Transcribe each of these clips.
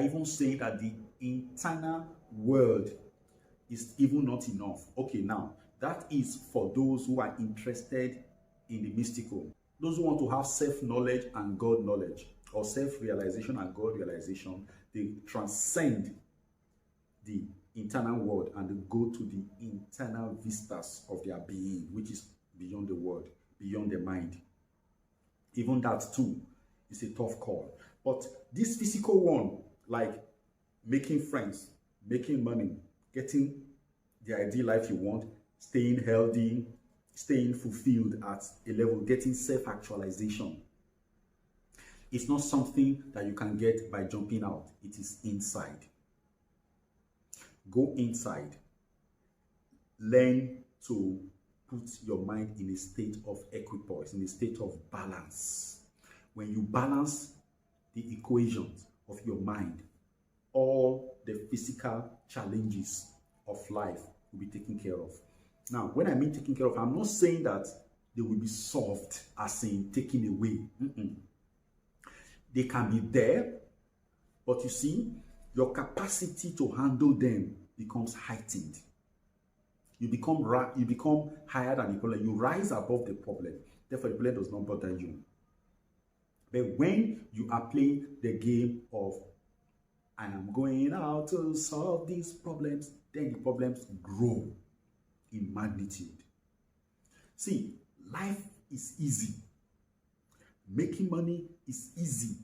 are even saying that the internal world is even not enough. Okay, now, that is for those who are interested in the mystical. Those who want to have self-knowledge and God knowledge, or self-realization and God realization, they transcend the internal world and they go to the internal vistas of their being, which is beyond the world, beyond the mind. Even that too is a tough call. But this physical one, like making friends, making money, getting the ideal life you want, staying healthy, staying fulfilled at a level, getting self-actualization, it's not something that you can get by jumping out. It is inside. Go inside. Learn to put your mind in a state of equipoise, in a state of balance. When you balance the equations of your mind, all the physical challenges of life will be taken care of. Now, when I mean taken care of, I'm not saying that they will be solved as in taken away. They can be there, but you see, your capacity to handle them becomes heightened. You become higher than the problem. You rise above the problem. Therefore, the problem does not bother you. But when you are playing the game of, I am going out to solve these problems, then the problems grow in magnitude. See, life is easy. Making money is easy.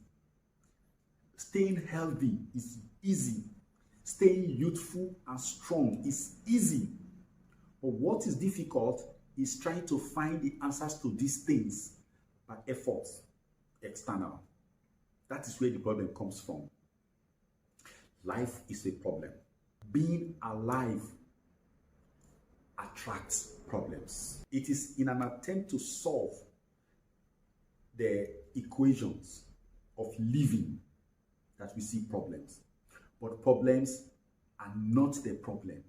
Staying healthy is easy. Staying youthful and strong is easy. But what is difficult is trying to find the answers to these things by efforts, external. That is where the problem comes from. Life is a problem. Being alive attracts problems. It is in an attempt to solve the equations of living that we see problems. But problems are not the problem.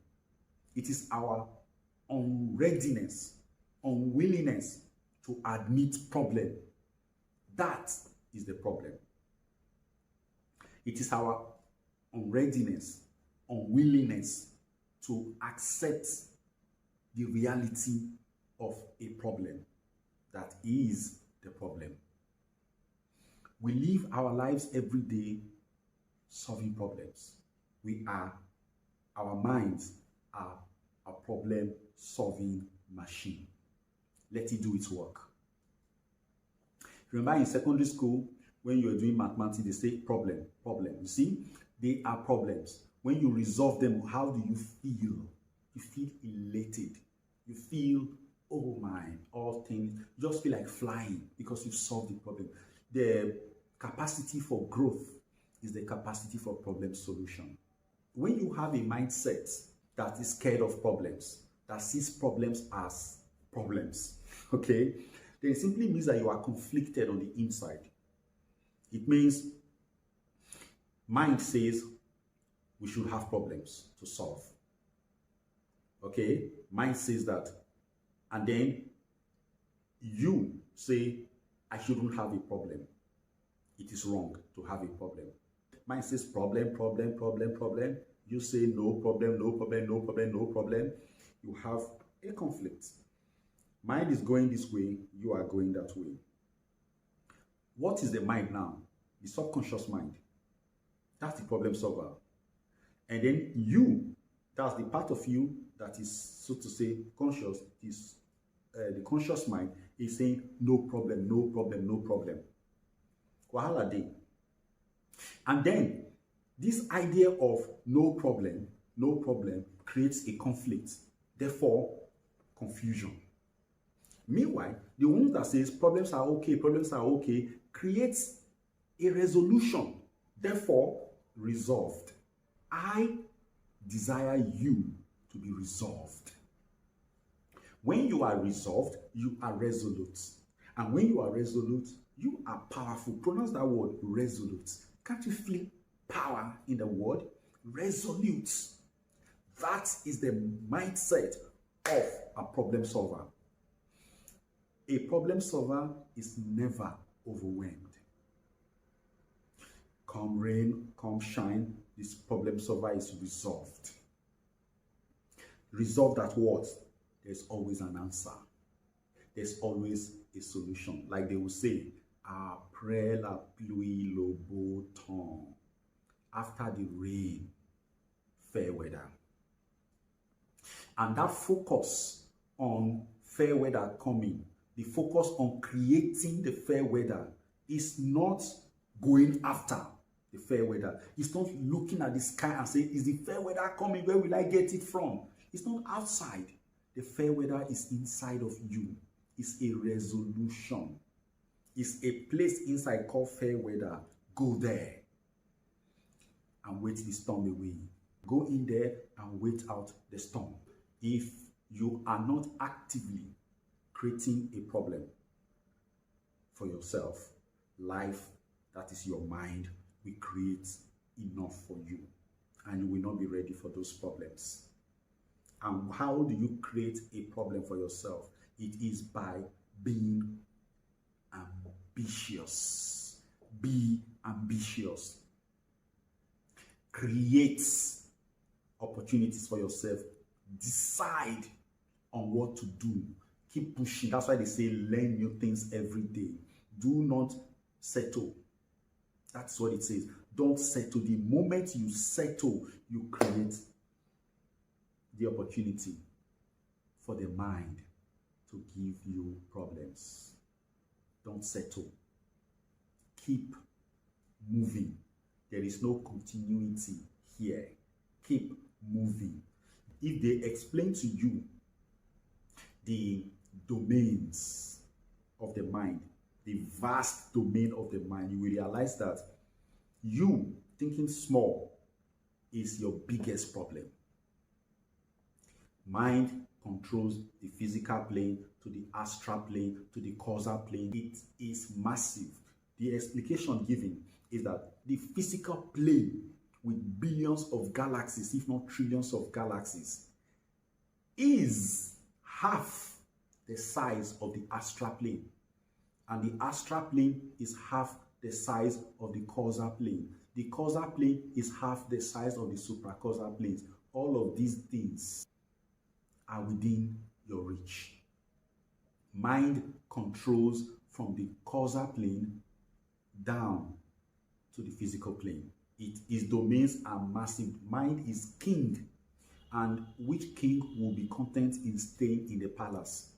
It is our unreadiness, unwillingness to admit problem. That is the problem. It is our unreadiness, unwillingness to accept the reality of a problem that is the problem. We live our lives every day solving problems. Our minds are a problem-solving machine. Let it do its work. Remember in secondary school, when you are doing mathematics, they say problem. You see, they are problems. When you resolve them, how do you feel? You feel elated. You feel, oh my, all things. You just feel like flying because you've solved the problem. The capacity for growth is the capacity for problem solution. When you have a mindset that is scared of problems, that sees problems as problems, okay, then it simply means that you are conflicted on the inside. It means mind says we should have problems to solve. Okay, mind says that. And then you say, I shouldn't have a problem. It is wrong to have a problem. Mind says problem. You say no problem. You have a conflict. Mind is going this way, you are going that way. What is the mind now? The subconscious mind. That's the problem solver. And then you, that's the part of you that is, so to say, conscious. Is the conscious mind is saying no problem. Wahala day. And then this idea of no problem creates a conflict, therefore confusion. Meanwhile, the one that says problems are okay, creates a resolution, therefore resolved. I desire you to be resolved. When you are resolved, you are resolute. And when you are resolute, you are powerful. Pronounce that word, resolute. Can't you feel power in the word? Resolute. That is the mindset of a problem solver. A problem solver is never overwhelmed. Come rain, come shine, this problem solver is resolved. Resolved at what? There's always an answer. There's always a solution. Like they will say, après la pluie, le beau temps. After the rain, fair weather. And that focus on fair weather coming, the focus on creating the fair weather, is not going after the fair weather. It's not looking at the sky and saying, is the fair weather coming? Where will I get it from? It's not outside. The fair weather is inside of you. It's a resolution. It's a place inside called fair weather. Go there and wait the storm away. Go in there and wait out the storm. If you are not actively creating a problem for yourself, life, that is your mind, will create enough for you, and you will not be ready for those problems. And how do you create a problem for yourself? It is by being ambitious. Be ambitious. Create opportunities for yourself. Decide on what to do. Keep pushing. That's why they say learn new things every day. Do not settle. That's what it says. Don't settle. The moment you settle, you create the opportunity for the mind to give you problems. Don't settle. Keep moving. There is no continuity here. Keep moving. If they explain to you the domains of the mind, the vast domain of the mind, you will realize that you thinking small is your biggest problem. Mind controls the physical plane to the astral plane to the causal plane. It is massive. The explication given is that the physical plane with billions of galaxies, if not trillions of galaxies, is half the size of the astral plane. And the astral plane is half the size of the causal plane. The causal plane is half the size of the supracausal planes. All of these things are within your reach. Mind controls from the causal plane down to the physical plane. Its domains are massive. Mind is king, and which king will be content in staying in the palace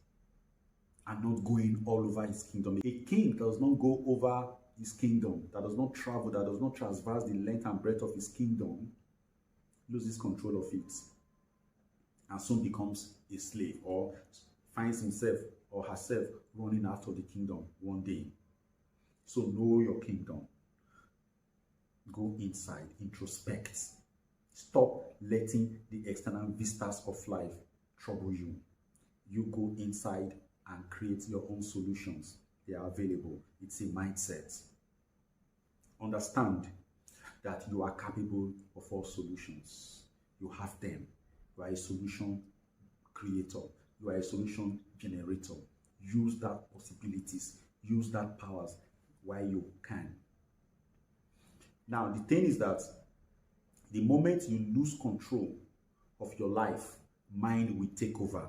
and not going all over his kingdom? A king does not go over his kingdom, that does not travel, that does not traverse the length and breadth of his kingdom, loses control of it and soon becomes a slave, or finds himself or herself running out of the kingdom one day. So know your kingdom. Go inside, introspect. Stop letting the external vistas of life trouble you. You go inside and create your own solutions. They are available. It's a mindset. Understand that you are capable of all solutions. You have them. You are a solution creator. You are a solution generator. Use that possibilities. Use that powers while you can. Now, the thing is that the moment you lose control of your life, mind will take over.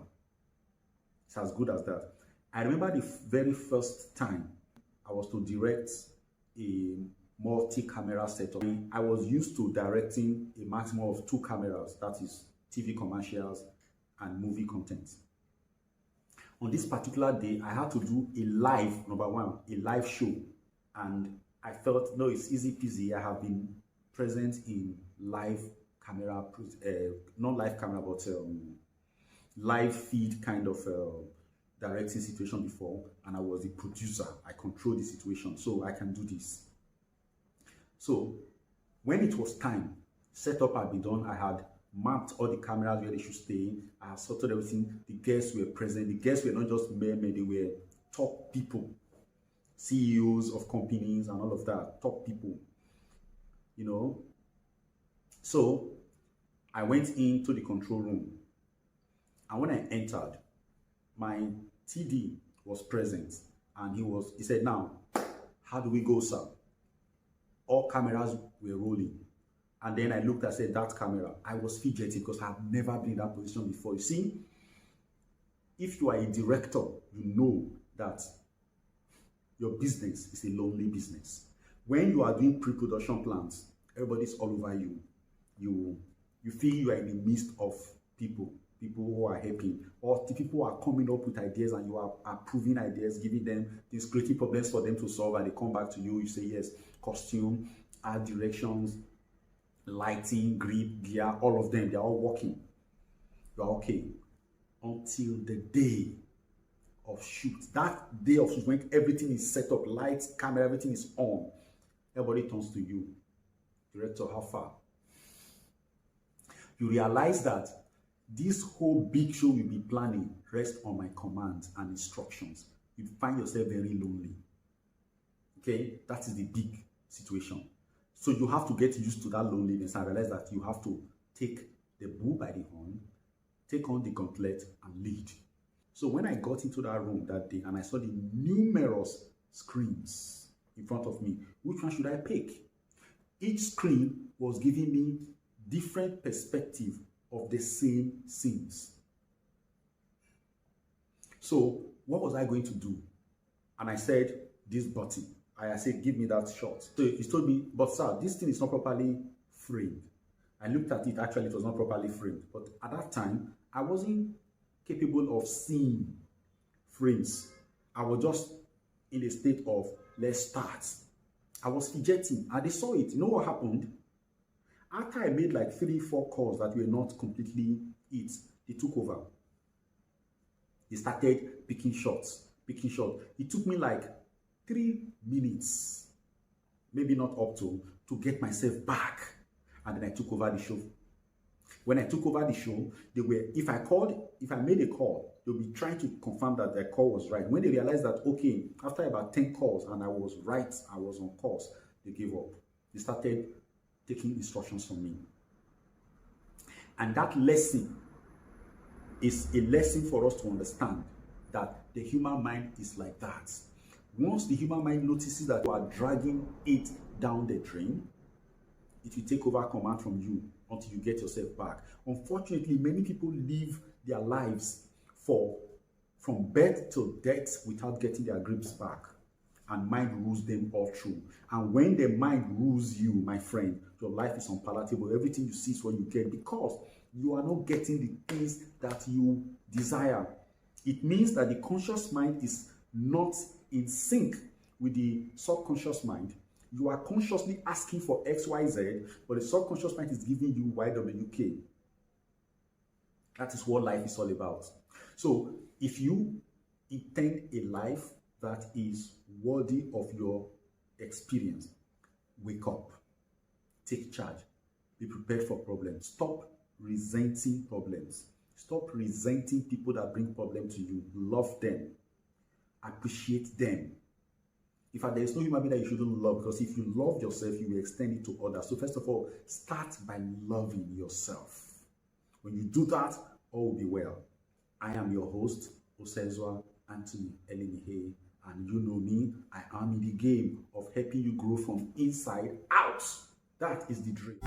It's as good as that. I remember the very first time I was to direct a multi-camera setup. I was used to directing a maximum of 2 cameras, that is TV commercials and movie content. On this particular day, I had to do a live, a live show. And I felt, no, it's easy peasy. I have been present in live camera, not live camera, but live feed kind of directing situation before, and I was the producer. I controlled the situation, so I can do this. So when it was time, setup had been done. I had mapped all the cameras where they should stay. I had sorted everything. The guests were present. The guests were not just men, they were top people, CEOs of companies and all of that, top people, you know. So I went into the control room, and when I entered, my TD was present, and he said, "Now, how do we go, sir?" All cameras were rolling. And then I looked, I said, that camera. I was fidgeting because I've never been in that position before. You see, if you are a director, you know that your business is a lonely business. When you are doing pre-production plans, everybody's all over you. You feel you are in the midst of people who are helping, or the people who are coming up with ideas and you are approving ideas, giving them these creative problems for them to solve, and they come back to you, you say yes, costume, art directions, lighting, grip, gear, all of them, they're all working. You're okay. Until the day of shoot. That day of shoot, when everything is set up, lights, camera, everything is on, everybody turns to you. Director, how far? You realize that this whole big show you'll be planning rests on my commands and instructions. You find yourself very lonely. Okay? That is the big situation. So you have to get used to that loneliness and realize that you have to take the bull by the horn, take on the gauntlet, and lead. So when I got into that room that day and I saw the numerous screens in front of me, which one should I pick? Each screen was giving me different perspective of the same scenes. So what was I going to do? And I said, this button. I said, give me that shot. So he told me, but sir, this thing is not properly framed. I looked at it, actually it was not properly framed. But at that time, I wasn't capable of seeing frames. I was just in a state of, let's start. I was fidgeting and they saw it. You know what happened? After I made like 3-4 calls that were not completely it, they took over. They started picking shots. It took me like 3 minutes, maybe not up to get myself back. And then I took over the show. When I took over the show, they were, if I made a call, they'll be trying to confirm that their call was right. When they realized that, okay, after about 10 calls and I was right, I was on course, they gave up. They started taking instructions from me. And that lesson is a lesson for us to understand that the human mind is like that. Once the human mind notices that you are dragging it down the drain, it will take over command from you until you get yourself back. Unfortunately, many people live their lives from birth to death without getting their grips back. And mind rules them all through. And when the mind rules you, my friend, your life is unpalatable. Everything you see is what you get because you are not getting the things that you desire. It means that the conscious mind is not in sync with the subconscious mind. You are consciously asking for X, Y, Z, but the subconscious mind is giving you Y, W, K. That is what life is all about. So if you intend a life that is worthy of your experience, wake up, take charge, be prepared for problems. Stop resenting problems. Stop resenting people that bring problems to you. Love them. Appreciate them. In fact, there is no human being that you shouldn't love, because if you love yourself, you will extend it to others. So first of all, start by loving yourself. When you do that, all will be well. I am your host, Osezuah ELIMIHE, and you know me. I am in the game of helping you grow from inside out. That is the dream.